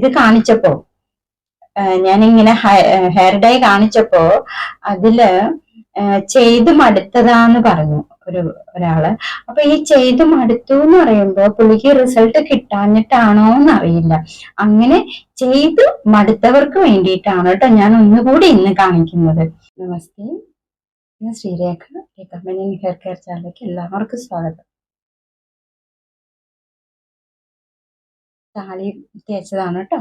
ഇത് കാണിച്ചപ്പോ ഞാനിങ്ങനെ ഹെയർ ഡൈ കാണിച്ചപ്പോ അതില് ചെയ്ത് മടുത്തതാന്ന് പറഞ്ഞു ഒരാള്. അപ്പൊ ഈ ചെയ്ത് മടുത്തു എന്ന് പറയുമ്പോ പുള്ളിക്ക് റിസൾട്ട് കിട്ടാഞ്ഞിട്ടാണോ എന്നറിയില്ല. അങ്ങനെ ചെയ്ത് മടുത്തവർക്ക് വേണ്ടിയിട്ടാണ് കേട്ടോ ഞാൻ ഒന്നുകൂടി ഇന്ന് കാണിക്കുന്നത്. നമസ്തേ, ഞാൻ ശ്രീരേഖ. റെക്കമെൻഡിങ് ഹെയർ കെയർ ചാനലിലേക്ക് എല്ലാവർക്കും സ്വാഗതം. താളി തേച്ചതാണ് കേട്ടോ.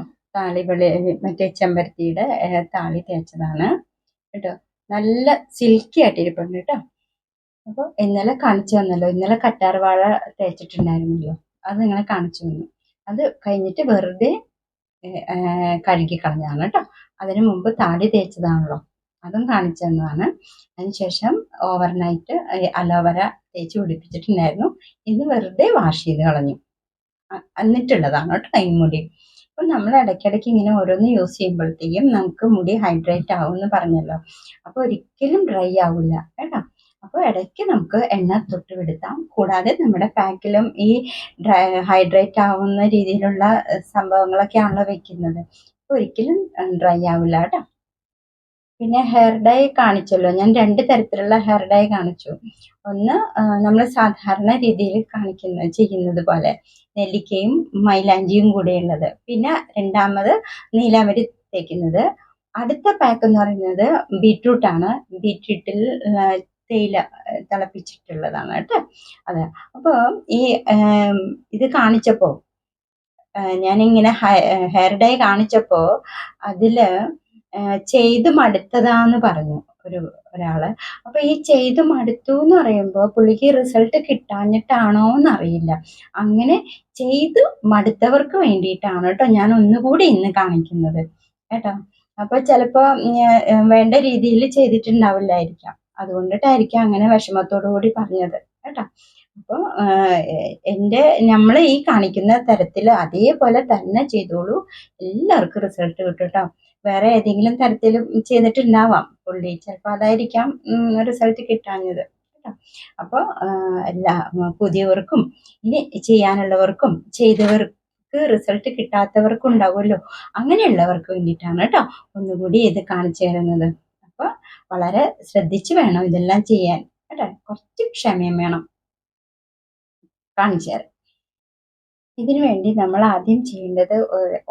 മറ്റേ ചെമ്പരത്തിയുടെ താളി തേച്ചതാണ് കേട്ടോ. നല്ല സിൽക്കി ആയിട്ടിരിപ്പുണ്ട് കേട്ടോ. അപ്പോൾ ഇന്നലെ കാണിച്ചു തന്നല്ലോ, ഇന്നലെ കറ്റാർവാഴ തേച്ചിട്ടുണ്ടായിരുന്നല്ലോ, അത് നിങ്ങളെ കാണിച്ചു തന്നു. അത് കഴിഞ്ഞിട്ട് വെറുതെ കഴുകി കളഞ്ഞതാണ് കേട്ടോ. അതിനു മുമ്പ് താളി തേച്ചതാണല്ലോ, അതും കാണിച്ചു തന്നതാണ്. അതിനുശേഷം ഓവർനൈറ്റ് അലോവര തേച്ച് പിടിപ്പിച്ചിട്ടുണ്ടായിരുന്നു. ഇത് വെറുതെ വാഷ് ചെയ്ത് കളഞ്ഞു എന്നിട്ടുള്ളതാണ് കേട്ടോ ഈ മുടി. അപ്പം നമ്മൾ ഇടയ്ക്കിടയ്ക്ക് ഇങ്ങനെ ഓരോന്ന് യൂസ് ചെയ്യുമ്പോഴത്തേക്കും നമുക്ക് മുടി ഹൈഡ്രേറ്റ് ആവും എന്ന് പറഞ്ഞല്ലോ. അപ്പോൾ ഒരിക്കലും ഡ്രൈ ആവില്ല കേട്ടോ. അപ്പോൾ ഇടയ്ക്ക് നമുക്ക് എണ്ണ തൊട്ട് വിടുത്താം. കൂടാതെ നമ്മുടെ പാക്കിലും ഈ ഹൈഡ്രേറ്റ് ആവുന്ന രീതിയിലുള്ള സംഭവങ്ങളൊക്കെയാണല്ലോ വെക്കുന്നത്. അപ്പോൾ ഒരിക്കലും ഡ്രൈ ആവില്ല കേട്ടോ. പിന്നെ ഹെയർ ഡൈ കാണിച്ചല്ലോ, ഞാൻ 2 തരത്തിലുള്ള ഹെയർ ഡൈ കാണിച്ചു. ഒന്ന് നമ്മൾ സാധാരണ രീതിയിൽ ചെയ്യുന്നത് പോലെ നെല്ലിക്കയും മൈലാഞ്ചിയും കൂടെയുള്ളത്. പിന്നെ രണ്ടാമത് നീലാമ്പരി തേക്കുന്നത്. അടുത്ത പാക്ക് എന്ന് പറയുന്നത് ബീറ്റ്റൂട്ടാണ്. ബീറ്റ്റൂട്ടിൽ തേയില തിളപ്പിച്ചിട്ടുള്ളതാണ് കേട്ടോ. അതെ. അപ്പോൾ ഈ ഇത് കാണിച്ചപ്പോ ഞാനിങ്ങനെ ഹെയർ ഡൈ കാണിച്ചപ്പോ അതില് ചെയ്ത് മടുത്തതാന്ന് പറഞ്ഞു ഒരാള്. അപ്പൊ ഈ ചെയ്ത് മടുത്തു എന്ന് പറയുമ്പോ പുള്ളിക്ക് റിസൾട്ട് കിട്ടാഞ്ഞിട്ടാണോ എന്നറിയില്ല. അങ്ങനെ ചെയ്ത് മടുത്തവർക്ക് വേണ്ടിയിട്ടാണ് കേട്ടോ ഞാൻ ഒന്നുകൂടി ഇന്ന് കാണിക്കുന്നത് കേട്ടോ. അപ്പൊ ചിലപ്പോ വേണ്ട രീതിയിൽ ചെയ്തിട്ടുണ്ടാവില്ലായിരിക്കാം, അതുകൊണ്ടിട്ടായിരിക്കാം അങ്ങനെ വിഷമത്തോടു കൂടി പറഞ്ഞത് കേട്ടോ. അപ്പോൾ നമ്മൾ ഈ കാണിക്കുന്ന തരത്തിൽ അതേപോലെ തന്നെ ചെയ്തോളൂ, എല്ലാവർക്കും റിസൾട്ട് കിട്ടും കേട്ടോ. വേറെ ഏതെങ്കിലും തരത്തിൽ ചെയ്തിട്ടുണ്ടാവാം പുള്ളി, ചിലപ്പോൾ അതായിരിക്കാം റിസൾട്ട് കിട്ടാഞ്ഞത് കേട്ടോ. അപ്പോൾ എല്ലാ പുതിയവർക്കും ഇനി ചെയ്യാനുള്ളവർക്കും ചെയ്തവർക്ക് റിസൾട്ട് കിട്ടാത്തവർക്കും ഉണ്ടാവുമല്ലോ, അങ്ങനെയുള്ളവർക്ക് വേണ്ടിയിട്ടാണ് കേട്ടോ ഒന്നുകൂടി ഇത് കാണിച്ചു തരുന്നത്. അപ്പോൾ വളരെ ശ്രദ്ധിച്ച് വേണം ഇതെല്ലാം ചെയ്യാൻ കേട്ടോ. കുറച്ച് ക്ഷമയും വേണം. കാണിച്ചു തരാം. ഇതിനു വേണ്ടി നമ്മൾ ആദ്യം ചെയ്യേണ്ടത്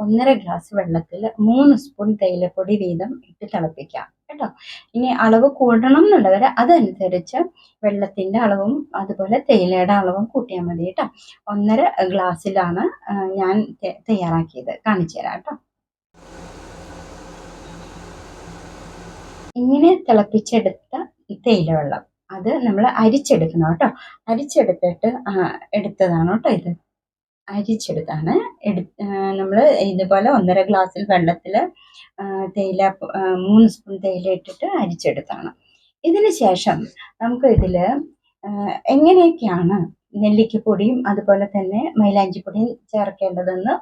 1.5 ഗ്ലാസ് വെള്ളത്തിൽ 3 സ്പൂൺ തേയിലപ്പൊടി വീതം ഇട്ട് തിളപ്പിക്കാം കേട്ടോ. ഇനി അളവ് കൂടണം എന്നുള്ളവർ അതനുസരിച്ച് വെള്ളത്തിന്റെ അളവും അതുപോലെ തേയിലയുടെ അളവും കൂട്ടിയാൽ മതി കേട്ടോ. 1.5 ഗ്ലാസ്സിലാണ് ഞാൻ തയ്യാറാക്കിയത്. കാണിച്ചു തരാം കേട്ടോ. ഇങ്ങനെ തിളപ്പിച്ചെടുത്ത തേയില വെള്ളം അത് നമ്മൾ അരിച്ചെടുക്കണം കേട്ടോ. അരിച്ചെടുത്തിട്ട് എടുത്തതാണ് കേട്ടോ ഇത്. അരിച്ചെടുത്താണ് നമ്മൾ ഇതുപോലെ 1.5 ഗ്ലാസ്സിൽ വെള്ളത്തിൽ 3 സ്പൂൺ തേയില ഇട്ടിട്ട് അരിച്ചെടുത്താണ്. ഇതിന് ശേഷം നമുക്ക് ഇതിൽ എങ്ങനെയൊക്കെയാണ് നെല്ലിക്കപ്പൊടിയും അതുപോലെ തന്നെ മൈലാഞ്ചിപ്പൊടിയും ചേർക്കേണ്ടതെന്ന്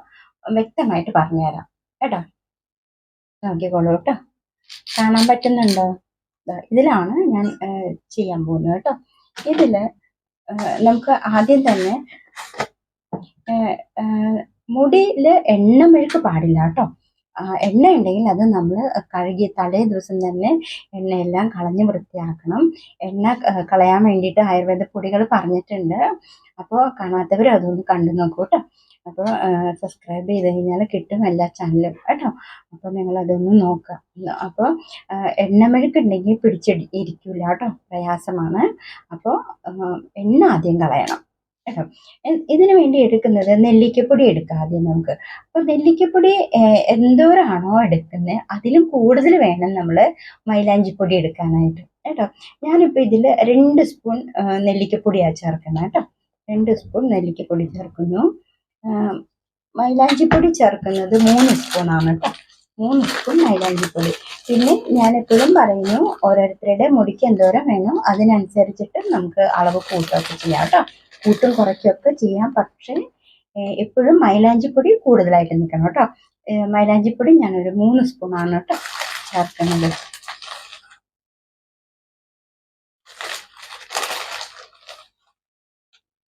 വ്യക്തമായിട്ട് പറഞ്ഞുതരാം കേട്ടോ. നോക്കിക്കോളൂ കേട്ടോ. കാണാൻ പറ്റുന്നുണ്ടോ? ഇതിലാണ് ഞാൻ ചെയ്യാൻ പോകുന്നത് കേട്ടോ. ഇതിൽ നമുക്ക് ആദ്യം തന്നെ മുടിയിൽ എണ്ണമെഴുക്ക് പാടില്ല കേട്ടോ. എണ്ണ ഉണ്ടെങ്കിൽ അത് നമ്മൾ കഴുകി തലേ ദിവസം തന്നെ എണ്ണയെല്ലാം കളഞ്ഞ് വൃത്തിയാക്കണം. എണ്ണ കളയാൻ വേണ്ടിയിട്ട് ആയുർവേദ പൊടികൾ പറഞ്ഞിട്ടുണ്ട്. അപ്പോൾ കാണാത്തവർ അതൊന്ന് കണ്ടു നോക്കൂ കേട്ടോ. അപ്പോൾ സബ്സ്ക്രൈബ് ചെയ്ത് കഴിഞ്ഞാൽ കിട്ടും എല്ലാ ചാനലും കേട്ടോ. അപ്പോൾ നിങ്ങളതൊന്ന് നോക്കുക. അപ്പോൾ എണ്ണമെഴുക്ക് ഉണ്ടെങ്കിൽ ഇരിക്കില്ല കേട്ടോ, പ്രയാസമാണ്. അപ്പോൾ എണ്ണ ആദ്യം കളയണം കേട്ടോ. ഇതിനു വേണ്ടി എടുക്കുന്നത് നെല്ലിക്കപ്പൊടി എടുക്കുക ആദ്യം നമുക്ക്. അപ്പോൾ നെല്ലിക്കപ്പൊടി എന്തോരാണോ എടുക്കുന്നത് അതിലും കൂടുതൽ വേണം നമ്മൾ മൈലാഞ്ചിപ്പൊടി എടുക്കാനായിട്ട് കേട്ടോ. ഞാനിപ്പോൾ ഇതിൽ 2 സ്പൂൺ നെല്ലിക്കപ്പൊടിയാണ് ചേർക്കുന്നത് കേട്ടോ. 2 സ്പൂൺ നെല്ലിക്കപ്പൊടി ചേർക്കുന്നു. മൈലാഞ്ചിപ്പൊടി ചേർക്കുന്നത് 3 സ്പൂണാണ് കേട്ടോ. 3 സ്പൂൺ മൈലാഞ്ചിപ്പൊടി. പിന്നെ ഞാനെപ്പോഴും പറയുന്നു, ഓരോരുത്തരുടെ മുടിക്ക് എന്തോരം വേണം അതിനനുസരിച്ചിട്ട് നമുക്ക് അളവ് കൂട്ടുകയൊക്കെ ചെയ്യാം കേട്ടോ. കൂട്ടും കുറയ്ക്കുകയൊക്കെ ചെയ്യാം. പക്ഷേ എപ്പോഴും മൈലാഞ്ചിപ്പൊടി കൂടുതലായിട്ട് നിൽക്കണം കേട്ടോ. മൈലാഞ്ചിപ്പൊടി ഞാനൊരു 3 സ്പൂണാണ് കേട്ടോ ചേർക്കുന്നത്.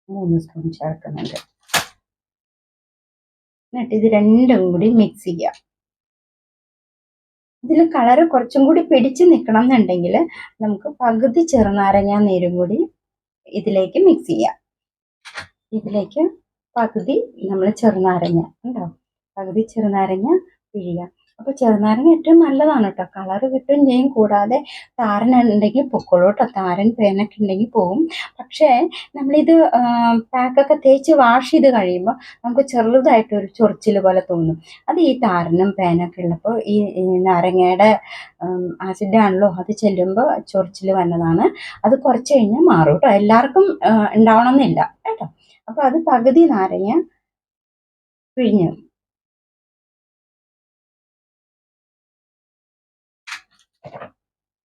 മൂന്ന് സ്പൂൺ ചേർക്കുന്നുണ്ട്. എന്നിട്ട് ഇത് രണ്ടും കൂടി മിക്സ് ചെയ്യുക. ഇതിൽ കളറ് കുറച്ചും കൂടി പിടിച്ച് നിൽക്കണം എന്നുണ്ടെങ്കിൽ നമുക്ക് പകുതി ചെറുനാരങ്ങ നീരും കൂടി ഇതിലേക്ക് മിക്സ് ചെയ്യാം. ഇതിലേക്ക് പകുതി നമ്മൾ ചെറുനാരങ്ങ ഉണ്ടോ, പകുതി ചെറുനാരങ്ങ പിഴിയുക. അപ്പോൾ ചെറുനാരങ്ങ ഏറ്റവും നല്ലതാണ് കേട്ടോ, കളറ് കിട്ടുകയും ചെയ്യും. കൂടാതെ താരനുണ്ടെങ്കിൽ പൊക്കോളൂ കേട്ടോ, താരൻ പേനൊക്കെ ഉണ്ടെങ്കിൽ പോകും. പക്ഷേ നമ്മളിത് പാക്കൊക്കെ തേച്ച് വാഷ് ചെയ്ത് കഴിയുമ്പോൾ നമുക്ക് ചെറുതായിട്ടൊരു ചൊറിച്ചിൽ പോലെ തോന്നും. അത് ഈ താരനും പേനൊക്കെ ഉള്ളപ്പോൾ ഈ നാരങ്ങയുടെ ആസിഡാണല്ലോ, അത് ചെല്ലുമ്പോൾ ചൊറിച്ചിൽ വന്നതാണ്. അത് കുറച്ച് കഴിഞ്ഞാൽ മാറും കേട്ടോ, എല്ലാവർക്കും ഉണ്ടാവണമെന്നില്ല കേട്ടോ. അപ്പോൾ അത് പകുതി നാരങ്ങ പിഴിഞ്ഞു.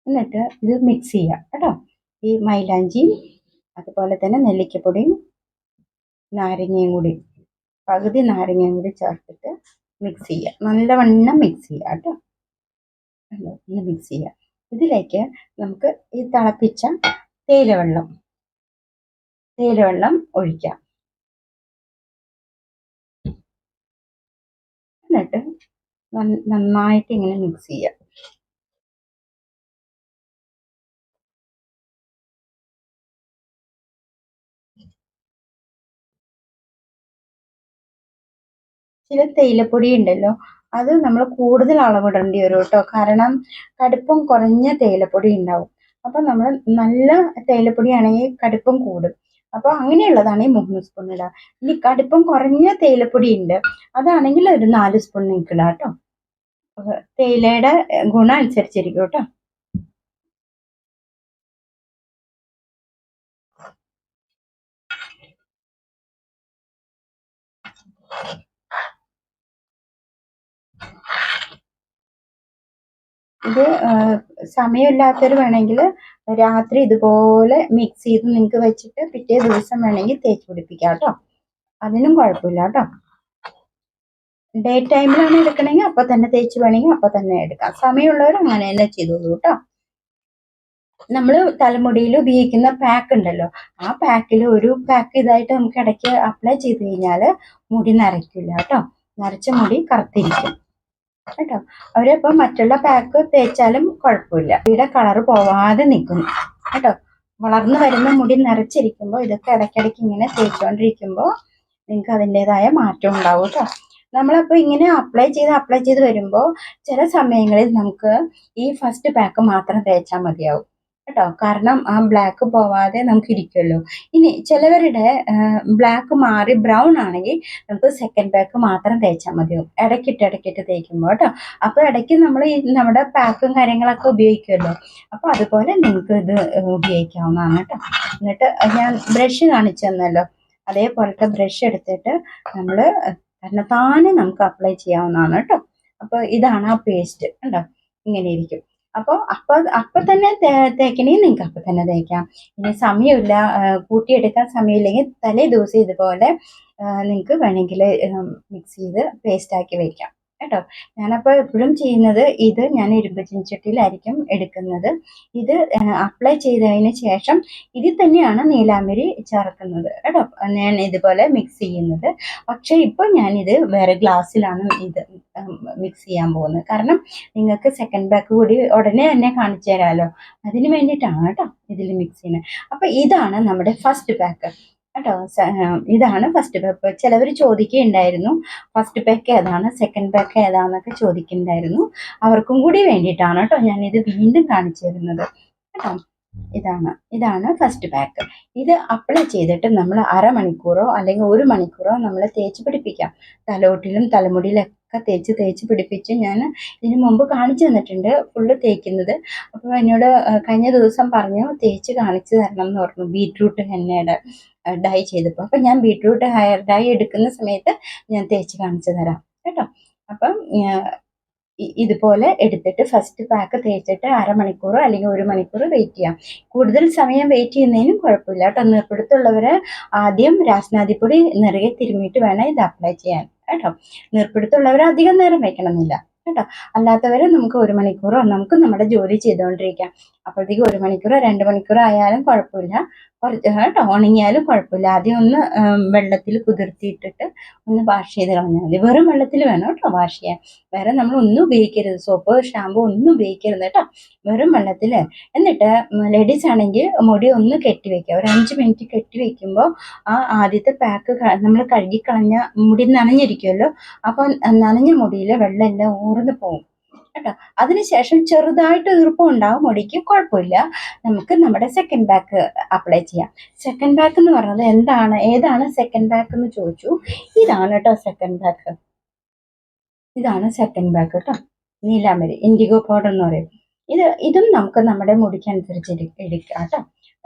എന്നിട്ട് ഇത് മിക്സ് ചെയ്യുക കേട്ടോ. ഈ മൈലാഞ്ചിയും അതുപോലെ തന്നെ നെല്ലിക്കപ്പൊടിയും നാരങ്ങയും കൂടി, പകുതി നാരങ്ങയും കൂടി ചേർത്തിട്ട് മിക്സ് ചെയ്യുക. നല്ലവണ്ണം മിക്സ് ചെയ്യുക കേട്ടോ. ഒന്ന് മിക്സ് ചെയ്യുക. ഇതിലേക്ക് നമുക്ക് ഈ തിളപ്പിച്ച തേയിലവെള്ളം ഒഴിക്കാം. എന്നിട്ട് നന്നായിട്ട് ഇങ്ങനെ മിക്സ് ചെയ്യുക. ചില തേയിലപ്പൊടി ഉണ്ടല്ലോ, അത് നമ്മൾ കൂടുതൽ അളവിടേണ്ടി വരും കേട്ടോ. കാരണം കടുപ്പം കുറഞ്ഞ തേയിലപ്പൊടി ഉണ്ടാവും. അപ്പം നമ്മൾ നല്ല തേയിലപ്പൊടി ആണെങ്കിൽ കടുപ്പം കൂടും. അപ്പോൾ അങ്ങനെയുള്ളതാണെങ്കിൽ 3 സ്പൂൺ ഇടുക. ഇനി കടുപ്പം കുറഞ്ഞ തേയിലപ്പൊടി ഉണ്ട്, അതാണെങ്കിൽ ഒരു 4 സ്പൂൺ നിങ്ങൾക്ക് ഇടാം കേട്ടോ. തേയിലയുടെ ഗുണം അനുസരിച്ചിരിക്കും കേട്ടോ. ഇത് സമയമില്ലാത്തവർ വേണമെങ്കിൽ രാത്രി ഇതുപോലെ മിക്സ് ചെയ്ത് നിങ്ങൾക്ക് വെച്ചിട്ട് പിറ്റേ ദിവസം വേണമെങ്കിൽ തേച്ച് പിടിപ്പിക്കാം കേട്ടോ, അതിനും കുഴപ്പമില്ല കേട്ടോ. ഡേ ടൈമിലാണ് എടുക്കണമെങ്കിൽ അപ്പോൾ തന്നെ തേച്ച് വേണമെങ്കിൽ അപ്പോൾ തന്നെ എടുക്കാം. സമയമുള്ളവർ അങ്ങനെ തന്നെ ചെയ്തോളൂ കേട്ടോ. നമ്മൾ തലമുടിയിൽ ഉപയോഗിക്കുന്ന പാക്ക് ഉണ്ടല്ലോ, ആ പാക്കിൽ ഒരു പാക്ക് ഇതായിട്ട് നമുക്ക് ഇടയ്ക്ക് അപ്ലൈ ചെയ്ത് കഴിഞ്ഞാൽ മുടി നരയ്ക്കില്ല കേട്ടോ. നരച്ച മുടി കറുത്തിരിക്കും കേട്ടോ. അവരിപ്പോൾ മറ്റുള്ള പാക്ക് തേച്ചാലും കുഴപ്പമില്ല, മുടിയുടെ കളറ് പോവാതെ നിൽക്കുന്നു കേട്ടോ. വളർന്നു വരുന്ന മുടി നിറച്ചിരിക്കുമ്പോൾ ഇതൊക്കെ ഇടയ്ക്കിടയ്ക്ക് ഇങ്ങനെ തേച്ചുകൊണ്ടിരിക്കുമ്പോൾ നിങ്ങൾക്ക് അതിൻ്റെതായ മാറ്റം ഉണ്ടാവും കേട്ടോ. നമ്മളപ്പോൾ ഇങ്ങനെ അപ്ലൈ ചെയ്ത് വരുമ്പോൾ ചില സമയങ്ങളിൽ നമുക്ക് ഈ ഫസ്റ്റ് പാക്ക് മാത്രം തേച്ചാൽ മതിയാവും കേട്ടോ. കാരണം ആ ബ്ലാക്ക് പോവാതെ നമുക്ക് ഇരിക്കുമല്ലോ. ഇനി ചിലവരുടെ ബ്ലാക്ക് മാറി ബ്രൗൺ ആണെങ്കിൽ നമുക്ക് സെക്കൻഡ് പാക്ക് മാത്രം തേച്ചാൽ മതിയാവും, ഇടയ്ക്കിട്ട് തേക്കുമ്പോൾ കേട്ടോ. അപ്പോൾ ഇടയ്ക്ക് നമ്മൾ ഈ നമ്മുടെ പാക്കും കാര്യങ്ങളൊക്കെ ഉപയോഗിക്കുമല്ലോ, അപ്പോൾ അതുപോലെ നിങ്ങൾക്ക് ഇത് ഉപയോഗിക്കാവുന്നതാണ് കേട്ടോ. എന്നിട്ട് ഞാൻ ബ്രഷ് കാണിച്ചു തന്നല്ലോ, അതേപോലത്തെ ബ്രഷ് എടുത്തിട്ട് നമ്മൾ തന്നെത്താനെ നമുക്ക് അപ്ലൈ ചെയ്യാവുന്നതാണ് കേട്ടോ. അപ്പോൾ ഇതാണ് ആ പേസ്റ്റ് ഉണ്ടോ, ഇങ്ങനെ ഇരിക്കും. അപ്പോൾ തന്നെ തേക്കണമെങ്കിൽ നിങ്ങൾക്ക് അപ്പം തന്നെ തേക്കാം. ഇനി സമയമില്ല, കൂട്ടിയെടുക്കാൻ സമയമില്ലെങ്കിൽ തലേ ദിവസം ഇതുപോലെ നിങ്ങൾക്ക് വേണമെങ്കിൽ മിക്സ് ചെയ്ത് പേസ്റ്റാക്കി വയ്ക്കാം കേട്ടോ. ഞാനപ്പോൾ എപ്പോഴും ചെയ്യുന്നത് ഇത്, ഞാൻ ഇരുമ്പ് ചീനച്ചട്ടിയിലായിരിക്കും എടുക്കുന്നത്. ഇത് അപ്ലൈ ചെയ്തതിന് ശേഷം ഇതിൽ തന്നെയാണ് നീലാംബരി ചേർക്കുന്നത് കേട്ടോ. ഞാൻ ഇതുപോലെ മിക്സ് ചെയ്യുന്നത്. പക്ഷേ ഇപ്പോൾ ഞാനിത് വേറെ ഗ്ലാസ്സിലാണ് ഇത് മിക്സ് ചെയ്യാൻ പോകുന്നത്. കാരണം നിങ്ങൾക്ക് സെക്കൻഡ് പാക്ക് കൂടി ഉടനെ തന്നെ കാണിച്ചു തരാമല്ലോ, അതിന് വേണ്ടിയിട്ടാണ് കേട്ടോ ഇതിൽ മിക്സ് ചെയ്യുന്നത്. അപ്പോൾ ഇതാണ് നമ്മുടെ ഫസ്റ്റ് പാക്ക് കേട്ടോ. ഇതാണ് ഫസ്റ്റ് പാക്ക്. ചിലവർ ചോദിക്കുകയുണ്ടായിരുന്നു ഫസ്റ്റ് പാക്ക് ഏതാണ്, സെക്കൻഡ് പാക്ക് ഏതാണെന്നൊക്കെ ചോദിക്കുന്നുണ്ടായിരുന്നു. അവർക്കും കൂടി വേണ്ടിയിട്ടാണ് കേട്ടോ ഞാനിത് വീണ്ടും കാണിച്ചു തരുന്നത് കേട്ടോ. ഇതാണ് ഫസ്റ്റ് പാക്ക്. ഇത് അപ്ലൈ ചെയ്തിട്ട് നമ്മൾ അരമണിക്കൂറോ അല്ലെങ്കിൽ 1 മണിക്കൂറോ നമ്മൾ തേച്ച് പിടിപ്പിക്കാം. തലോട്ടിലും തലമുടിയിലൊക്കെ തേച്ച് പിടിപ്പിച്ച് ഞാൻ ഇതിനു മുമ്പ് കാണിച്ചു തന്നിട്ടുണ്ട് ഫുള്ള് തേക്കുന്നത്. അപ്പോൾ എന്നോട് കഴിഞ്ഞ ദിവസം പറഞ്ഞു തേച്ച് കാണിച്ചു തരണം എന്ന് പറഞ്ഞു, ബീറ്റ്റൂട്ട് ഹെന്നയുടെ ഡൈ ചെയ്തപ്പോൾ. അപ്പം ഞാൻ ബീറ്റ്റൂട്ട് ഹെയർ ഡൈ എടുക്കുന്ന സമയത്ത് ഞാൻ തേച്ച് കാണിച്ചു തരാം കേട്ടോ. അപ്പം ഇതുപോലെ എടുത്തിട്ട് ഫസ്റ്റ് പാക്ക് തേച്ചിട്ട് അരമണിക്കൂറോ അല്ലെങ്കിൽ 1 മണിക്കൂർ വെയിറ്റ് ചെയ്യാം. കൂടുതൽ സമയം വെയിറ്റ് ചെയ്യുന്നതിനും കുഴപ്പമില്ല കേട്ടോ. നീർപ്പിടുത്തമുള്ളവർ ആദ്യം രാസ്നാദിപ്പൊടി നിറയെ തിരുമ്മിയിട്ട് വേണം ഇത് അപ്ലൈ ചെയ്യാൻ കേട്ടോ. നീർപ്പിടുത്തമുള്ളവർ അധികം നേരം വയ്ക്കണമെന്നില്ല കേട്ടോ. അല്ലാത്തവരെ നമുക്ക് 1 മണിക്കൂറോ നമുക്ക് നമ്മുടെ ജോലി ചെയ്തുകൊണ്ടിരിക്കാം. അപ്പോഴത്തേക്ക് 1 മണിക്കൂറോ 2 മണിക്കൂറോ ആയാലും കുഴപ്പമില്ല. കുറച്ച് കേട്ടോ, ഉണങ്ങിയാലും കുഴപ്പമില്ല. ആദ്യം ഒന്ന് വെള്ളത്തിൽ കുതിർത്തിയിട്ടിട്ട് ഒന്ന് വാഷ് ചെയ്ത് കളഞ്ഞാൽ മതി. വെറും വെള്ളത്തിൽ വേണം കേട്ടോ വാഷ് ചെയ്യാൻ. വേറെ നമ്മൾ ഒന്നും ഉപയോഗിക്കരുത്, സോപ്പ് ഷാമ്പു ഒന്നും ഉപയോഗിക്കരുത് കേട്ടോ. വെറും വെള്ളത്തിൽ. എന്നിട്ട് ലേഡീസ് ആണെങ്കിൽ മുടി ഒന്ന് കെട്ടി വെക്കുക. ഒരു 5 മിനിറ്റ് കെട്ടി വെക്കുമ്പോൾ ആ ആദ്യത്തെ പാക്ക് നമ്മൾ കഴുകിക്കളഞ്ഞ മുടി നനഞ്ഞിരിക്കുമല്ലോ, അപ്പോൾ നനഞ്ഞ മുടിയിൽ വെള്ളം എല്ലാം ഊർന്ന് പോകും കേട്ടോ. അതിനുശേഷം ചെറുതായിട്ട് ഈർപ്പം ഉണ്ടാവും മുടിക്ക്, കുഴപ്പമില്ല. നമുക്ക് നമ്മുടെ സെക്കൻഡ് ബാക്ക് അപ്ലൈ ചെയ്യാം. സെക്കൻഡ് ബാക്ക് എന്ന് പറയുന്നത് എന്താണ്, ഏതാണ് സെക്കൻഡ് ബാക്ക് എന്ന് ചോദിച്ചു. ഇതാണ് കേട്ടോ സെക്കൻഡ് ബാക്ക്. ഇതാണ് സെക്കൻഡ് ബാക്ക് കേട്ടോ. നീലാമ്പരി ഇൻഡിഗോ പൗഡർ എന്ന് പറയും. ഇതും നമുക്ക് നമ്മുടെ മുടിക്കനുസരിച്ച് എടുക്കാം കേട്ടോ.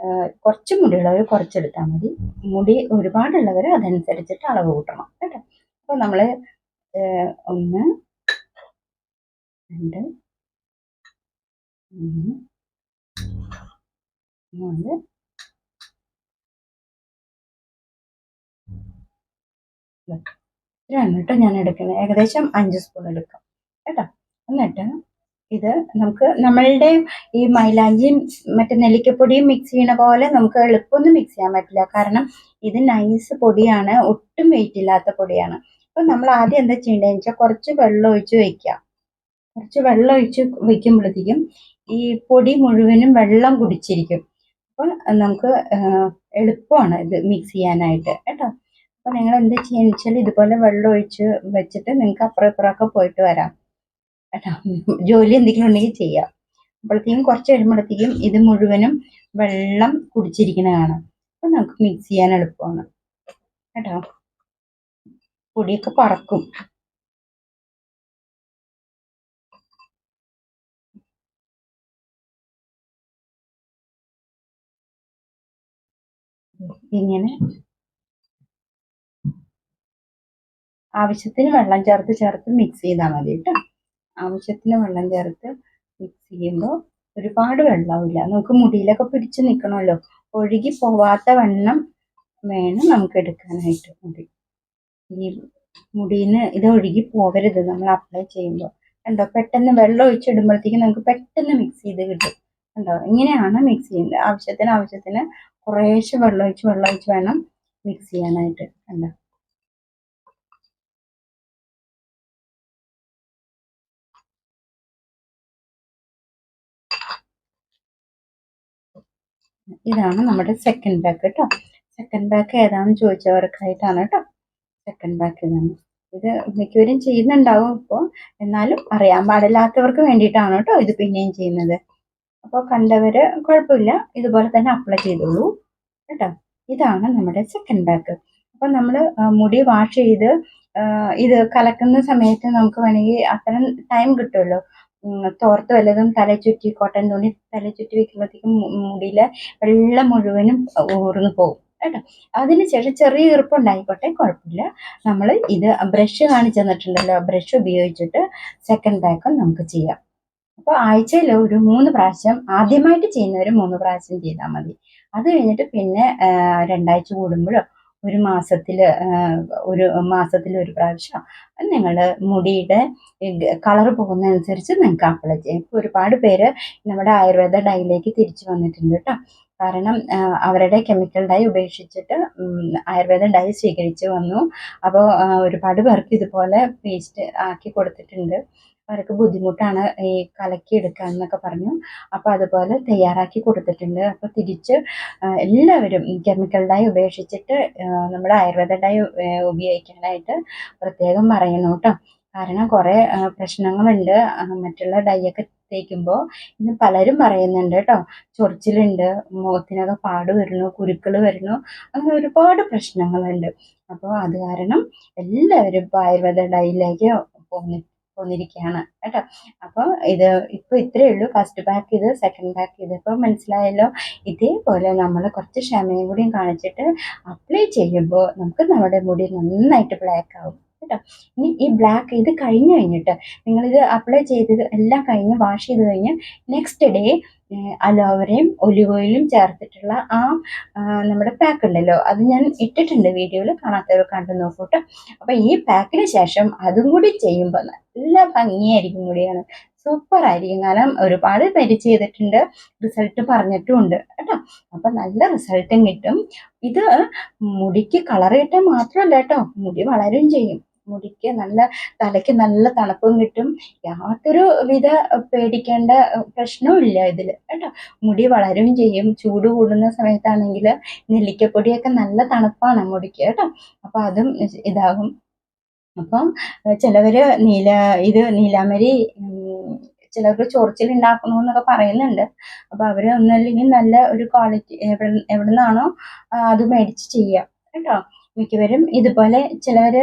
കുറച്ച് മുടിയുള്ളവർ കുറച്ചെടുത്താൽ മതി. മുടി ഒരുപാടുള്ളവർ അതനുസരിച്ചിട്ട് അളവ് കൂട്ടണം കേട്ടോ. അപ്പോൾ നമ്മൾ 1 2 3 4 ഇത്രയാണ് കേട്ടോ ഞാൻ എടുക്കുന്നത്. ഏകദേശം 5 സ്പൂൺ എടുക്കാം കേട്ടോ. എന്നിട്ട് ഇത് നമുക്ക് നമ്മളുടെ ഈ മൈലാഞ്ചിയും മറ്റേ നെല്ലിക്കപ്പൊടിയും മിക്സ് ചെയ്യണ പോലെ നമുക്ക് എളുപ്പമൊന്നും മിക്സ് ചെയ്യാൻ പറ്റില്ല. കാരണം ഇത് നൈസ് പൊടിയാണ്, ഒട്ടും വെയിറ്റ് ഇല്ലാത്ത പൊടിയാണ്. അപ്പോൾ നമ്മൾ ആദ്യം എന്താ ചെയ്യേണ്ടതെന്ന് വെച്ചാൽ കുറച്ച് വെള്ളം ഒഴിച്ച് വെക്കുക. കുറച്ച് വെള്ളം ഒഴിച്ച് വെക്കുമ്പോഴത്തേക്കും ഈ പൊടി മുഴുവനും വെള്ളം കുടിച്ചിരിക്കും. അപ്പോൾ നമുക്ക് എളുപ്പമാണ് ഇത് മിക്സ് ചെയ്യാനായിട്ട് കേട്ടോ. അപ്പോൾ നിങ്ങൾ എന്ത് ചെയ്യുക വെച്ചാൽ ഇതുപോലെ വെള്ളം ഒഴിച്ച് വെച്ചിട്ട് നിങ്ങൾക്ക് അപ്പുറം ഇപ്പുറമൊക്കെ പോയിട്ട് വരാം കേട്ടോ. ജോലി എന്തെങ്കിലും ഉണ്ടെങ്കിൽ ചെയ്യാം. അപ്പോഴത്തേക്കും കുറച്ച് കഴിയുമ്പോഴത്തേക്കും ഇത് മുഴുവനും വെള്ളം കുടിച്ചിരിക്കുന്നതാണ്. അപ്പോൾ നമുക്ക് മിക്സ് ചെയ്യാൻ എളുപ്പമാണ് കേട്ടോ. പൊടിയൊക്കെ പറക്കും. ഇങ്ങനെ ആവശ്യത്തിന് വെള്ളം ചേർത്ത് മിക്സ് ചെയ്താൽ മതി കേട്ടോ. ആവശ്യത്തിന് വെള്ളം ചേർത്ത് മിക്സ് ചെയ്യുമ്പോൾ ഒരുപാട് വെള്ളമില്ല, നമുക്ക് മുടിയിലൊക്കെ പിടിച്ച് നിൽക്കണമല്ലോ. ഒഴുകി പോവാത്ത വണ്ണം വേണം നമുക്ക് എടുക്കാനായിട്ട്. ഈ മുടിയിൽ നിന്ന് ഇത് ഒഴുകി പോകരുത് നമ്മൾ അപ്ലൈ ചെയ്യുമ്പോൾ. കണ്ടോ, പെട്ടെന്ന് വെള്ളം ഒഴിച്ചിടുമ്പോഴത്തേക്കും നമുക്ക് പെട്ടെന്ന് മിക്സ് ചെയ്ത് കിട്ടും. കണ്ടോ, ഇങ്ങനെയാണ് മിക്സ് ചെയ്യേണ്ടത്. ആവശ്യത്തിന് കുറേശ്ശെ വെള്ളം ഒഴിച്ച് വേണം മിക്സ് ചെയ്യാനായിട്ട്. കണ്ടോ, ഇതാണ് നമ്മുടെ സെക്കൻഡ് ബാക്ക് കേട്ടോ. സെക്കൻഡ് ബാക്ക് ഏതാണെന്ന് ചോദിച്ചവർക്കായിട്ടാണ് കേട്ടോ. സെക്കൻഡ് ബാക്ക് ഇതാണ്. ഇത് മിക്കവരും ചെയ്യുന്നുണ്ടാവും ഇപ്പോൾ, എന്നാലും അറിയാൻ പാടില്ലാത്തവർക്ക് വേണ്ടിയിട്ടാണ് കേട്ടോ ഇത് പിന്നെയും ചെയ്യുന്നത്. അപ്പോൾ കണ്ടവര് കുഴപ്പമില്ല, ഇതുപോലെ തന്നെ അപ്ലൈ ചെയ്തോളൂ കേട്ടോ. ഇതാണ് നമ്മുടെ സെക്കൻഡ് ബാക്ക്. അപ്പം നമ്മൾ മുടി വാഷ് ചെയ്ത് ഇത് കലക്കുന്ന സമയത്ത് നമുക്ക് വേണമെങ്കിൽ അത്രയും ടൈം കിട്ടുമല്ലോ. തോർത്ത് വല്ലതും തല ചുറ്റി, കോട്ടൺ തുണി തല ചുറ്റി വെക്കുമ്പോഴത്തേക്കും മുടിയിലെ വെള്ളം മുഴുവനും ഊർന്നു പോകും കേട്ടോ. അതിനുശേഷം ചെറിയ ഈർപ്പുണ്ടായിക്കോട്ടെ, കുഴപ്പമില്ല. നമ്മൾ ഇത് ബ്രഷ് കാണിച്ചു തന്നിട്ടുണ്ടല്ലോ, ബ്രഷ് ഉപയോഗിച്ചിട്ട് സെക്കൻഡ് ബാക്കും നമുക്ക് ചെയ്യാം. അപ്പോൾ ആഴ്ചയിൽ ഒരു 3 പ്രാവശ്യം, ആദ്യമായിട്ട് ചെയ്യുന്നവർ 3 പ്രാവശ്യം ചെയ്താൽ മതി. അത് കഴിഞ്ഞിട്ട് പിന്നെ 2 ആഴ്ച കൂടുമ്പോഴോ ഒരു മാസത്തിൽ ഒരു പ്രാവശ്യം നിങ്ങൾ മുടിയുടെ കളർ പോകുന്നതനുസരിച്ച് നിങ്ങൾക്ക് അപ്ലൈ ചെയ്യാം. ഇപ്പോൾ ഒരുപാട് പേര് നമ്മുടെ ആയുർവേദ ഡൈയിലേക്ക് തിരിച്ചു വന്നിട്ടുണ്ട് കേട്ടോ. കാരണം അവരുടെ കെമിക്കൽ ഡൈ ഉപേക്ഷിച്ചിട്ട് ആയുർവേദ ഡൈ സ്വീകരിച്ച് വന്നു. അപ്പോൾ ഒരുപാട് പേർക്ക് ഇതുപോലെ പേസ്റ്റ് ആക്കി കൊടുത്തിട്ടുണ്ട്. അവർക്ക് ബുദ്ധിമുട്ടാണ് ഈ കലക്കി എടുക്കാൻ എന്നൊക്കെ പറഞ്ഞു. അപ്പോൾ അതുപോലെ തയ്യാറാക്കി കൊടുത്തിട്ടുണ്ട്. അപ്പോൾ തിരിച്ച് എല്ലാവരും കെമിക്കൽ ഡൈ ഉപേക്ഷിച്ചിട്ട് നമ്മുടെ ആയുർവേദ ഡൈ ഉപയോഗിക്കാനായിട്ട് പ്രത്യേകം പറയണം കേട്ടോ. കാരണം കുറേ പ്രശ്നങ്ങളുണ്ട് മറ്റുള്ള ഡൈ ഒക്കെ തേക്കുമ്പോൾ. ഇന്ന് പലരും പറയുന്നുണ്ട് കേട്ടോ, ചൊറിച്ചിലുണ്ട്, മുഖത്തിനൊക്കെ പാട് വരുന്നു, കുരുക്കൾ വരുന്നു, അങ്ങനെ ഒരുപാട് പ്രശ്നങ്ങളുണ്ട്. അപ്പോൾ അത് കാരണം എല്ലാവരും ഇപ്പോൾ ആയുർവേദ ഡൈയിലേക്ക് പോന്നിരിക്കുകയാണ് കേട്ടോ. അപ്പോൾ ഇത് ഇപ്പോൾ ഇത്രയേ ഉള്ളൂ. ഫസ്റ്റ് ബാക്ക് ഇത്, സെക്കൻഡ് ബാക്ക് ഇത്. ഇപ്പോൾ മനസ്സിലായല്ലോ. ഇതേപോലെ നമ്മൾ കുറച്ച് ക്ഷമയും കൂടിയും കാണിച്ചിട്ട് അപ്ലൈ ചെയ്യുമ്പോൾ നമുക്ക് നമ്മുടെ മുടി നന്നായിട്ട് ബ്ലാക്ക് ആവും കേട്ടോ. ഇനി ഈ ബ്ലാക്ക് ഇത് കഴിഞ്ഞ് കഴിഞ്ഞിട്ട് നിങ്ങളിത് അപ്ലൈ ചെയ്ത് എല്ലാം കഴിഞ്ഞ് വാഷ് ചെയ്ത് കഴിഞ്ഞ് നെക്സ്റ്റ് ഡേ അലോവരയും ഒലിവ് ഓയിലും ചേർത്തിട്ടുള്ള നമ്മുടെ പാക്ക് ഉണ്ടല്ലോ, അത് ഞാൻ ഇട്ടിട്ടുണ്ട് വീഡിയോയിൽ, കാണാത്തവർ കണ്ടു നോക്കൂ കേട്ടോ. അപ്പോൾ ഈ പാക്കിന് ശേഷം അതും കൂടി ചെയ്യുമ്പോൾ നല്ല ഭംഗിയായിരിക്കും മുടിയാണ്, സൂപ്പർ ആയിരിക്കും. കാരണം ഒരുപാട് പേര് ചെയ്തിട്ടുണ്ട്, റിസൾട്ട് പറഞ്ഞിട്ടുമുണ്ട് കേട്ടോ. അപ്പൊ നല്ല റിസൾട്ടും കിട്ടും. ഇത് മുടിക്ക് കളർ കിട്ടാൻ മാത്രമല്ല കേട്ടോ, മുടി വളരും ചെയ്യും. മുടിക്ക് നല്ല, തലയ്ക്ക് നല്ല തണുപ്പും കിട്ടും. യാതൊരു വിധ പേടിക്കേണ്ട പ്രശ്നവും ഇല്ല ഇതിൽ കേട്ടോ. മുടി വളരും ചെയ്യും. ചൂട് കൂടുന്ന സമയത്താണെങ്കിൽ നെല്ലിക്കപ്പൊടിയൊക്കെ നല്ല തണുപ്പാണ് മുടിക്ക് കേട്ടോ. അപ്പൊ അതും ഇതാകും. അപ്പം ചിലവര് ഇത് നീലാമരി ചിലർക്ക് ചൊറിച്ചിൽ ഉണ്ടാക്കണമെന്നൊക്കെ പറയുന്നുണ്ട്. അപ്പൊ അവര് ഒന്നല്ലെങ്കിൽ നല്ല ഒരു ക്വാളിറ്റി എവിടുന്നാണോ അത് മേടിച്ച് ചെയ്യാം കേട്ടോ. മിക്കവരും ഇതുപോലെ ചിലവര്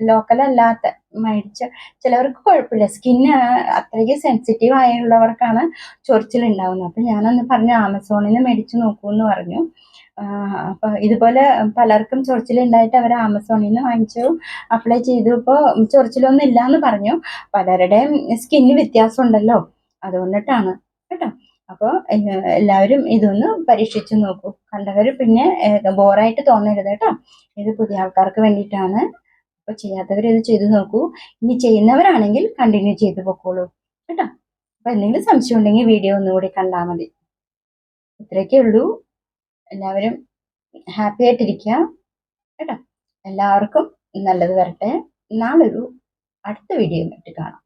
ലോക്കൽ അല്ലാത്ത മേടിച്ച്, ചിലവർക്ക് കുഴപ്പമില്ല, സ്കിന്ന് അത്രയ്ക്ക് സെൻസിറ്റീവ് ആയുള്ളവർക്കാണ് ചൊറിച്ചിൽ ഉണ്ടാവുന്നത്. അപ്പൊ ഞാനൊന്ന് പറഞ്ഞു ആമസോണിൽ നിന്ന് മേടിച്ച് നോക്കൂ എന്ന് പറഞ്ഞു. അപ്പൊ ഇതുപോലെ പലർക്കും ചൊറിച്ചിലുണ്ടായിട്ട് അവർ ആമസോണിൽ നിന്ന് വാങ്ങിച്ചു അപ്ലൈ ചെയ്തു. ഇപ്പോൾ ചൊറിച്ചിലൊന്നും ഇല്ലാന്ന് പറഞ്ഞു. പലരുടെയും സ്കിന്ന് വ്യത്യാസം ഉണ്ടല്ലോ, അതുകൊണ്ടിട്ടാണ് കേട്ടോ. അപ്പോൾ എല്ലാവരും ഇതൊന്ന് പരീക്ഷിച്ച് നോക്കൂ. കണ്ടവർ പിന്നെ ബോറായിട്ട് തോന്നരുത് കേട്ടോ. ഇത് പുതിയ ആൾക്കാർക്ക് വേണ്ടിയിട്ടാണ്. അപ്പോൾ ചെയ്യാത്തവർ ഇത് ചെയ്തു നോക്കൂ. ഇനി ചെയ്യുന്നവരാണെങ്കിൽ കണ്ടിന്യൂ ചെയ്തു പൊക്കോളൂ കേട്ടോ. അപ്പോൾ എന്തെങ്കിലും സംശയം ഉണ്ടെങ്കിൽ വീഡിയോ ഒന്നുകൂടി കണ്ടാൽ മതി. ഇത്രയൊക്കെ ഉള്ളൂ. എല്ലാവരും ഹാപ്പി ആയിട്ടിരിക്കുക കേട്ടോ. എല്ലാവർക്കും നല്ലത് വരട്ടെ. നാളൊരു അടുത്ത വീഡിയോ ആയിട്ട് കാണാം.